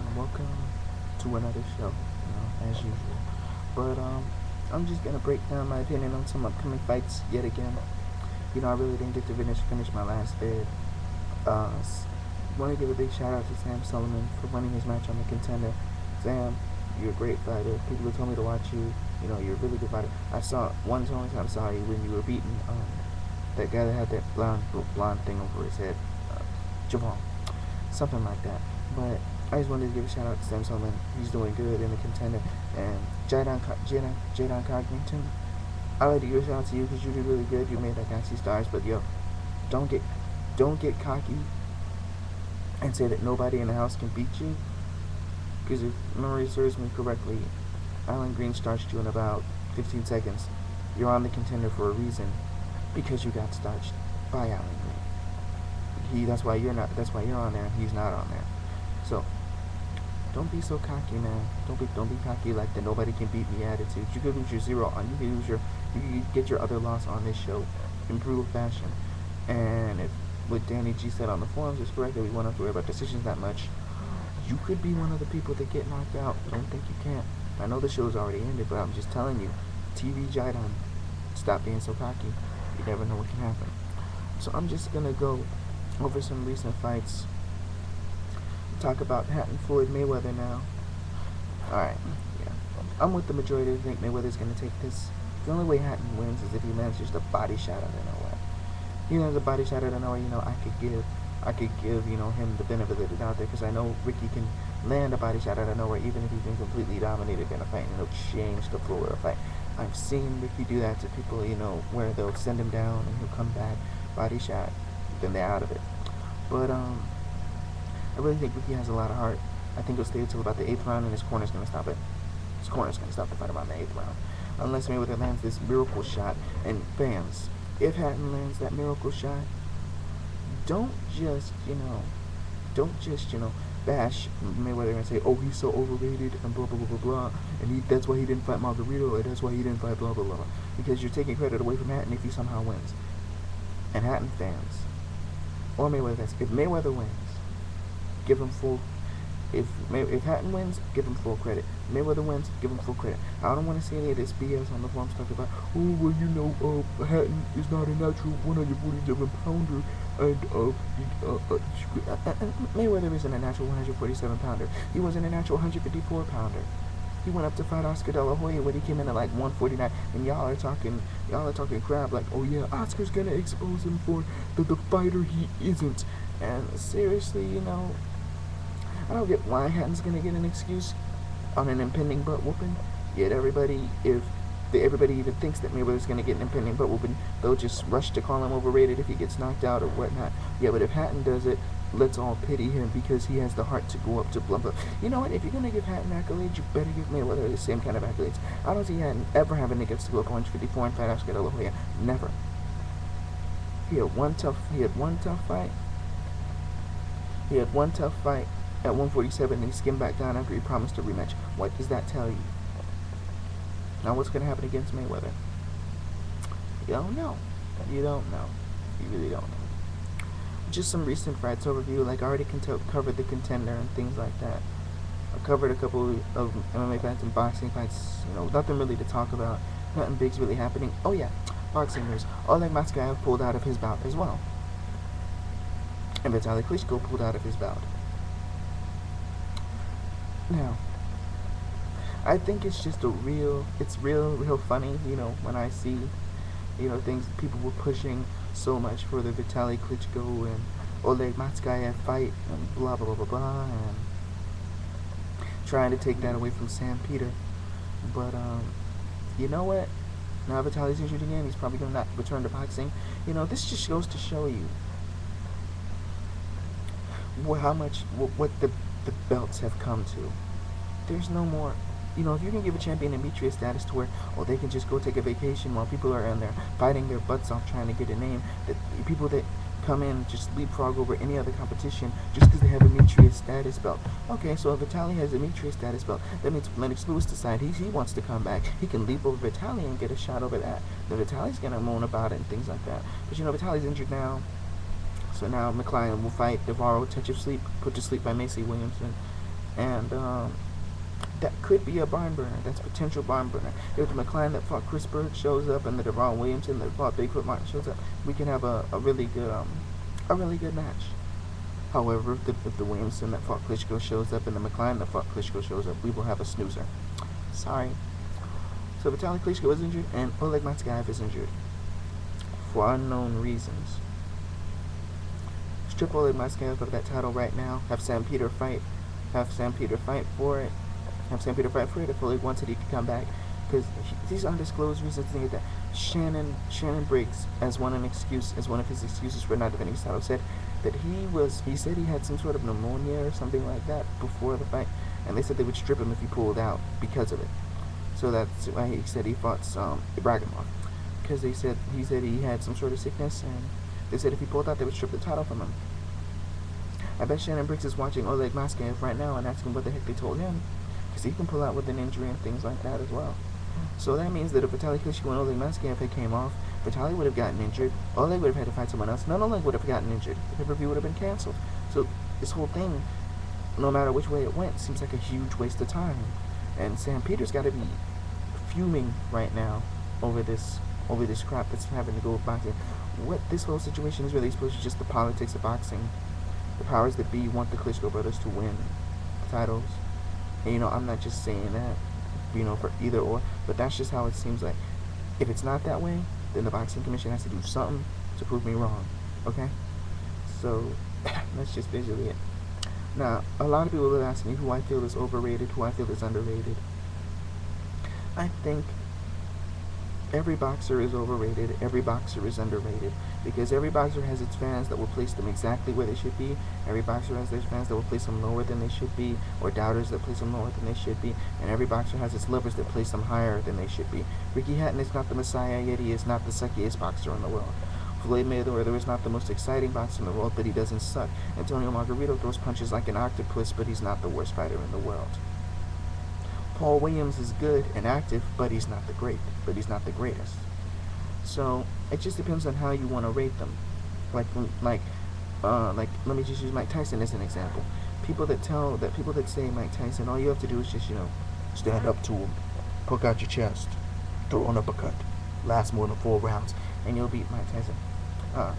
and welcome to another show, as usual. But I'm just gonna break down my opinion on some upcoming fights yet again. I really didn't get to finish my last bid. Uh, Want to give a big shout out to Sam Sullivan for winning his match on the Contender. Sam, you're a great fighter. People have told me to watch you. You're a really good fighter. I saw one only time I saw you when you were beating that guy that had that blonde thing over his head, Javon, something like that. But I just wanted to give a shout out to Sam Sullivan. He's doing good in the Contender, and Jadon Cogington. I like to give a shout out to you because you did really good. You made that guy see stars. But yo, don't get cocky and say that nobody in the house can beat you. Because if memory serves me correctly, Alan Green starched you in about 15 seconds. You're on the Contender for a reason, because you got starched by Alan Green. That's why you're on there and he's not on there. So don't be so cocky, man. Don't be cocky like the nobody can beat me attitude. You could lose your you could get your other loss on this show in brutal fashion. And if what Danny G said on the forums is correct, that we won't have to worry about decisions that much, you could be one of the people that get knocked out. Don't think you can't. I know the show's already ended, but I'm just telling you, TV Jidon, stop being so cocky. You never know what can happen. So I'm just gonna go over some recent fights. Talk about Hatton Floyd Mayweather now. Alright, yeah. I'm with the majority that think Mayweather's gonna take this. The only way Hatton wins is if he manages the body shot out of nowhere. The body shot out of nowhere, I could give, him the benefit of the doubt there, because I know Ricky can land a body shot out of nowhere even if he's been completely dominated in a fight, and it'll change the flow of a fight. I've seen Ricky do that to people, where they'll send him down and he'll come back, body shot, then they're out of it. But I really think Ricky has a lot of heart. I think he'll stay until about the 8th round, and his corner's going to stop it. His corner's going to stop the fight around the 8th round. Unless Mayweather lands this miracle shot. And fans, if Hatton lands that miracle shot, don't just bash Mayweather and say, oh, he's so overrated and blah, blah, blah, blah, blah, and that's why he didn't fight Margarito, or that's why he didn't fight blah, blah, blah. Because you're taking credit away from Hatton if he somehow wins. And Hatton fans, or Mayweather fans, if Mayweather wins, give him full. If Hatton wins, give him full credit. Mayweather wins, give him full credit. I don't want to see any of this BS on the forums talking about, oh, well, Hatton is not a natural 147-pounder, and Mayweather isn't a natural 147-pounder. He wasn't a natural 154-pounder. He went up to fight Oscar De La Hoya when he came in at like 149, and y'all are talking crap like, oh yeah, Oscar's gonna expose him for the fighter he isn't. And seriously, I don't get why Hatton's gonna get an excuse on an impending butt whooping. Yet everybody even thinks that Mayweather's gonna get an impending butt whooping, they'll just rush to call him overrated if he gets knocked out or whatnot. Yeah, but if Hatton does it, let's all pity him because he has the heart to go up to blah blah. You know what? If you're gonna give Hatton accolades, you better give Mayweather the same kind of accolades. I don't see Hatton ever having the guts to go up 154 and fight Oscar De La Hoya. Never. He had one tough fight. At 147, and he skimmed back down after he promised a rematch. What does that tell you? Now what's going to happen against Mayweather? You don't know. You really don't know. Just some recent fights overview. Like I already covered the Contender and things like that. I covered a couple of MMA fights and boxing fights. Nothing really to talk about. Nothing big's really happening. Oh yeah, boxing news. Oleg Matskayev pulled out of his bout as well. And Vitaly Klitschko pulled out of his bout. Now, I think it's just real funny, when I see, things people were pushing so much for the Vitaly Klitschko and Oleg Matskayev fight and blah, blah, blah, blah, blah, and trying to take that away from Sam Peter. But, you know what? Now Vitaly's injured again, he's probably going to not return to boxing. This just goes to show you what the belts have come to. There's no more. If you can give a champion Demetrius status to where, they can just go take a vacation while people are in there fighting their butts off trying to get a name, that people that come in just leapfrog over any other competition just because they have a Demetrius status belt. Okay, so if Vitaly has a Demetrius status belt, that means Lennox Lewis decides he wants to come back. He can leap over Vitaly and get a shot over that. Then Vitaly's going to moan about it and things like that. But Vitaly's injured now. So now McLean will fight Navarro, put to sleep by Macy Williamson. and that could be a barn burner. That's a potential barn burner. If the McLean that fought Chris Bird shows up and the Devon Williamson that fought Bigfoot Martin shows up, we can have a really good match. However, if the Williamson that fought Klitschko shows up and the McLean that fought Klitschko shows up, we will have a snoozer. Sorry. So Vitaly Klitschko is injured and Oleg Matskayev is injured for unknown reasons. Strip Oleg Matskayev of that title right now. Have Sam Peter fight. Have Sam Peter fight for it. Have Sam Peter fight for it. If Oleg wants it, he can come back. Because these undisclosed reasons, think that Shannon Briggs, as one of his excuses for not defending his title, said that he said he had some sort of pneumonia or something like that before the fight, and they said they would strip him if he pulled out because of it. So that's why he said he fought Ibragimov, because he said he had some sort of sickness, and they said if he pulled out, they would strip the title from him. I bet Shannon Briggs is watching Oleg Matskayev right now and asking what the heck they told him, because he can pull out with an injury and things like that as well. So that means that if Vitaly Klitschko and Oleg Matskayev had came off, Vitaly would have gotten injured, Oleg would have had to fight someone else, and Oleg would have gotten injured. The pay-per-view would have been canceled. So this whole thing, no matter which way it went, seems like a huge waste of time. And Sam Peter's got to be fuming right now over this crap that's having to go with boxing. What this whole situation is really supposed to be just the politics of boxing. The powers that be want the Klitschko brothers to win titles. And, I'm not just saying that, for either or, but that's just how it seems like. If it's not that way, then the Boxing Commission has to do something to prove me wrong, okay? So, that's just basically it. Now, a lot of people will ask me who I feel is overrated, who I feel is underrated. I think every boxer is overrated, every boxer is underrated, because every boxer has its fans that will place them exactly where they should be. Every boxer has their fans that will place them lower than they should be, or doubters that place them lower than they should be, and every boxer has its lovers that place them higher than they should be. Ricky Hatton is not the messiah, yet he is not the suckiest boxer in the world. Floyd Mayweather is not the most exciting boxer in the world, but he doesn't suck. Antonio Margarito throws punches like an octopus, but he's not the worst fighter in the world. Paul Williams is good and active, but he's not the greatest. So it just depends on how you want to rate them. Like let me just use Mike Tyson as an example. People that say Mike Tyson, all you have to do is just stand up to him, poke out your chest, throw an uppercut, last more than 4 rounds, and you'll beat Mike Tyson.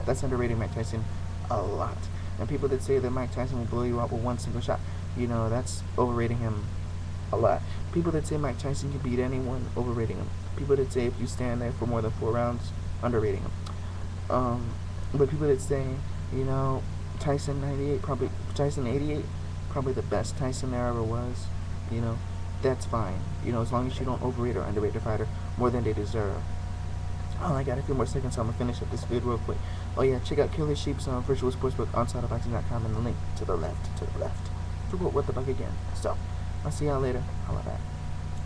That's underrating Mike Tyson a lot. And people that say that Mike Tyson will blow you out with one single shot, that's overrating him a lot. People that say Mike Tyson can beat anyone, overrating him. People that say if you stand there for more than 4 rounds, underrating him. But people that say, Tyson 88, Tyson 88, probably the best Tyson there ever was, that's fine. As long as you don't overrate or underrate the fighter more than they deserve. Oh, I got a few more seconds, so I'm going to finish up this video real quick. Oh yeah, check out Killer Sheep's virtual sportsbook on Saddoboxing.com and the link to the left. To quote what the fuck again. So, I'll see y'all later. Holla back.